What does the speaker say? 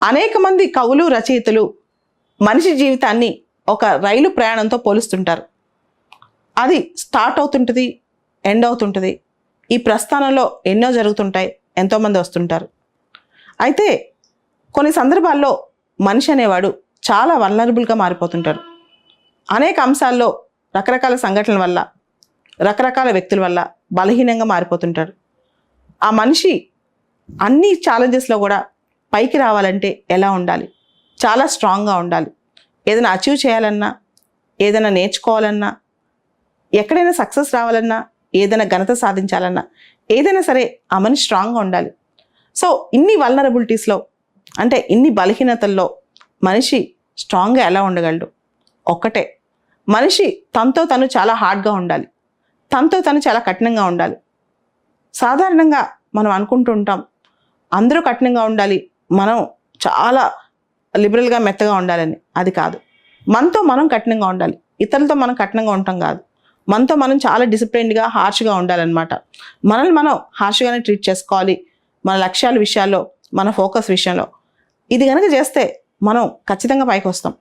అనేక మంది కవులు రచయితలు మనిషి జీవితాన్ని ఒక రైలు ప్రయాణంతో పోలుస్తుంటారు. అది స్టార్ట్ అవుతుంటుంది, ఎండ్ అవుతుంటుంది. ఈ ప్రస్థానంలో ఎన్నో జరుగుతుంటాయి, ఎంతోమంది వస్తుంటారు. అయితే కొన్ని సందర్భాల్లో మనిషి అనేవాడు చాలా వల్నరబుల్గా మారిపోతుంటారు. అనేక అంశాల్లో రకరకాల సంఘటనల వల్ల, రకరకాల వ్యక్తుల వల్ల బలహీనంగా మారిపోతుంటారు. ఆ మనిషి అన్ని ఛాలెంజెస్లో కూడా పైకి రావాలంటే ఎలా ఉండాలి? చాలా స్ట్రాంగ్గా ఉండాలి. ఏదైనా అచీవ్ చేయాలన్నా, ఏదైనా నేర్చుకోవాలన్నా, ఎక్కడైనా సక్సెస్ రావాలన్నా, ఏదైనా ఘనత సాధించాలన్నా, ఏదైనా సరే ఆ మనిషి స్ట్రాంగ్గా ఉండాలి. సో ఇన్ని వల్నరబిలిటీస్లో, అంటే ఇన్ని బలహీనతల్లో మనిషి స్ట్రాంగ్గా ఎలా ఉండగలడు? ఒక్కటే, మనిషి తనతో తను చాలా హార్డ్గా ఉండాలి, తనతో తను చాలా కఠినంగా ఉండాలి. సాధారణంగా మనం అనుకుంటూ ఉంటాం, అందరూ కఠినంగా ఉండాలి, మనం చాలా లిబరల్గా మెత్తగా ఉండాలని. అది కాదు. మనతో మనం కఠినంగా ఉండాలి, ఇతరులతో మనం కఠినంగా ఉంటాం కాదు. మనతో మనం చాలా డిసిప్లైన్డ్గా, హార్ష్గా ఉండాలన్నమాట. మనల్ని మనం హార్ష్గానే ట్రీట్ చేసుకోవాలి. మన లక్ష్యాల విషయాల్లో, మన ఫోకస్ విషయంలో. ఇది కనుక చేస్తే మనం ఖచ్చితంగా పైకి వస్తాం.